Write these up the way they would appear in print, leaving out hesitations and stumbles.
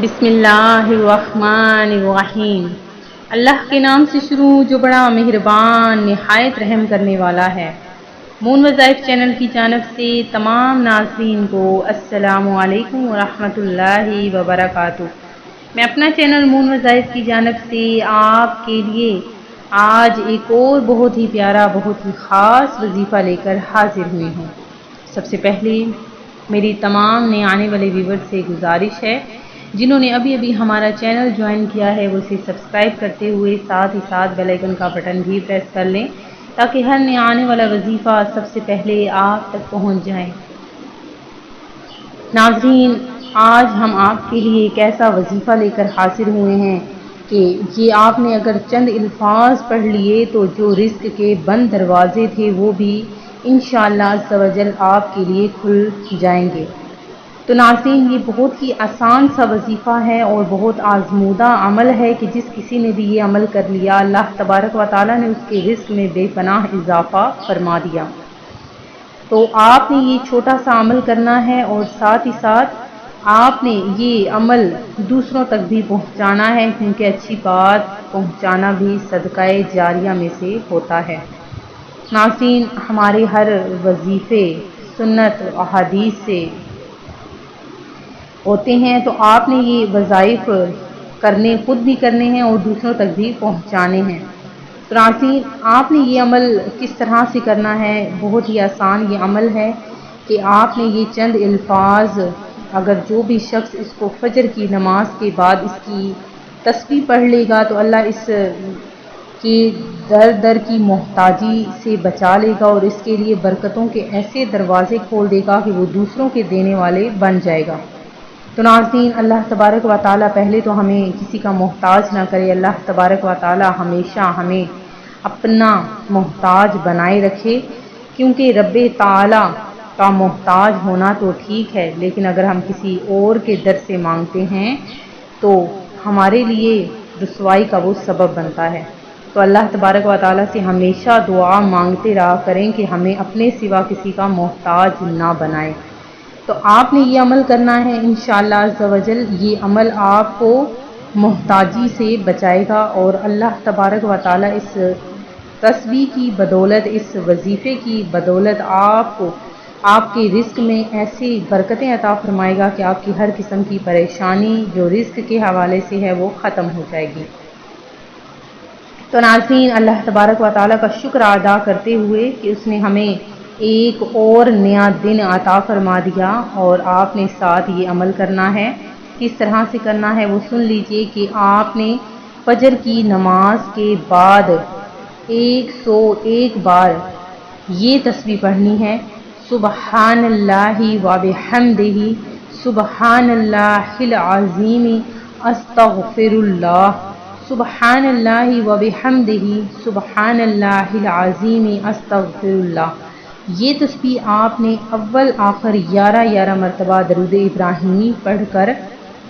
بسم اللہ الرحمن الرحیم۔ اللہ کے نام سے شروع جو بڑا مہربان نہایت رحم کرنے والا ہے۔ مون وظائف چینل کی جانب سے تمام ناظرین کو السلام علیکم ورحمۃ اللہ وبرکاتہ۔ میں اپنا چینل مون وظائف کی جانب سے آپ کے لیے آج ایک اور بہت ہی پیارا بہت ہی خاص وظیفہ لے کر حاضر ہوئی ہوں۔ سب سے پہلے میری تمام نئے آنے والے ویور سے گزارش ہے، جنہوں نے ابھی ہمارا چینل جوائن کیا ہے وہ اسے سبسکرائب کرتے ہوئے ساتھ ہی ساتھ بیل آئیکن کا بٹن بھی پریس کر لیں تاکہ ہر نیا آنے والا وظیفہ سب سے پہلے آپ تک پہنچ جائیں۔ ناظرین، آج ہم آپ کے لیے ایک ایسا وظیفہ لے کر حاضر ہوئے ہیں کہ یہ آپ نے اگر چند الفاظ پڑھ لیے تو جو رزق کے بند دروازے تھے وہ بھی انشاءاللہ عز و جل آپ کے لیے کھل جائیں گے۔ تو ناظرین، یہ بہت ہی آسان سا وظیفہ ہے اور بہت آزمودہ عمل ہے کہ جس کسی نے بھی یہ عمل کر لیا اللہ تبارک و تعالیٰ نے اس کے رزق میں بے پناہ اضافہ فرما دیا۔ تو آپ نے یہ چھوٹا سا عمل کرنا ہے اور ساتھ ہی ساتھ آپ نے یہ عمل دوسروں تک بھی پہنچانا ہے، کیونکہ اچھی بات پہنچانا بھی صدقہ جاریہ میں سے ہوتا ہے۔ ناظرین، ہمارے ہر وظیفے سنت و احادیث سے ہوتے ہیں، تو آپ نے یہ وظائف خود بھی کرنے ہیں اور دوسروں تک بھی پہنچانے ہیں۔ تو ناظرین، آپ نے یہ عمل کس طرح سے کرنا ہے؟ بہت ہی آسان یہ عمل ہے کہ آپ نے یہ چند الفاظ، اگر جو بھی شخص اس کو فجر کی نماز کے بعد اس کی تسبیح پڑھ لے گا تو اللہ اس کی در کی محتاجی سے بچا لے گا اور اس کے لیے برکتوں کے ایسے دروازے کھول دے گا کہ وہ دوسروں کے دینے والے بن جائے گا۔ تو ناظرین، اللہ تبارک و تعالیٰ پہلے تو ہمیں کسی کا محتاج نہ کرے۔ اللہ تبارک و تعالیٰ ہمیشہ ہمیں اپنا محتاج بنائے رکھے، کیونکہ رب تعالیٰ کا محتاج ہونا تو ٹھیک ہے، لیکن اگر ہم کسی اور کے در سے مانگتے ہیں تو ہمارے لیے رسوائی کا وہ سبب بنتا ہے۔ تو اللہ تبارک و تعالیٰ سے ہمیشہ دعا مانگتے رہا کریں کہ ہمیں اپنے سوا کسی کا محتاج نہ بنائے۔ تو آپ نے یہ عمل کرنا ہے انشاءاللہ عز و جل۔ یہ عمل آپ کو محتاجی سے بچائے گا اور اللہ تبارک و تعالیٰ اس تسبیح کی بدولت، اس وظیفے کی بدولت آپ کو آپ کے رزق میں ایسی برکتیں عطا فرمائے گا کہ آپ کی ہر قسم کی پریشانی جو رزق کے حوالے سے ہے وہ ختم ہو جائے گی۔ تو ناظرین، اللہ تبارک و تعالیٰ کا شکر ادا کرتے ہوئے کہ اس نے ہمیں ایک اور نیا دن عطا فرما دیا اور آپ نے ساتھ یہ عمل کرنا ہے۔ کس طرح سے کرنا ہے وہ سن لیجئے کہ آپ نے فجر کی نماز کے بعد 101 بار یہ تسبیح پڑھنی ہے، سبحان اللہ و بحمدہ، سبحان اللہ العظیم، استغفر اللہ، سبحان اللہ و بحمدہ، سبحان اللہ العظیم، استغفر اللہ۔ یہ تسبیح آپ نے اول آخر 11 مرتبہ درود ابراہیمی پڑھ کر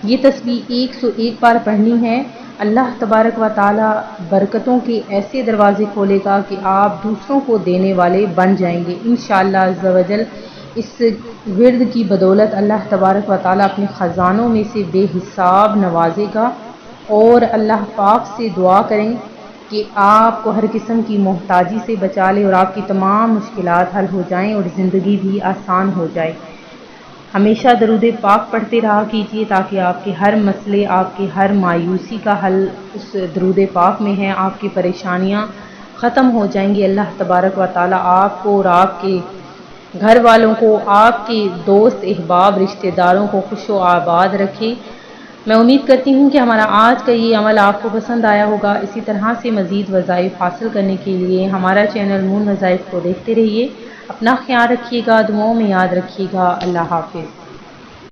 یہ تسبیح 101 بار پڑھنی ہے۔ اللہ تبارک و تعالیٰ برکتوں کے ایسے دروازے کھولے گا کہ آپ دوسروں کو دینے والے بن جائیں گے انشاءاللہ عز و جل۔ اس ورد کی بدولت اللہ تبارک و تعالیٰ اپنے خزانوں میں سے بے حساب نوازے گا، اور اللہ پاک سے دعا کریں کہ آپ کو ہر قسم کی محتاجی سے بچا لے اور آپ کی تمام مشکلات حل ہو جائیں اور زندگی بھی آسان ہو جائے۔ ہمیشہ درود پاک پڑھتے رہا کیجیے تاکہ آپ کے ہر مسئلے، آپ کے ہر مایوسی کا حل اس درود پاک میں ہے، آپ کی پریشانیاں ختم ہو جائیں گی۔ اللہ تبارک و تعالیٰ آپ کو اور آپ کے گھر والوں کو، آپ کے دوست احباب رشتہ داروں کو خوش و آباد رکھے۔ میں امید کرتی ہوں کہ ہمارا آج کا یہ عمل آپ کو پسند آیا ہوگا۔ اسی طرح سے مزید وظائف حاصل کرنے کے لیے ہمارا چینل مون وظائف کو دیکھتے رہیے۔ اپنا خیال رکھیے گا، دعاؤں میں یاد رکھیے گا۔ اللہ حافظ۔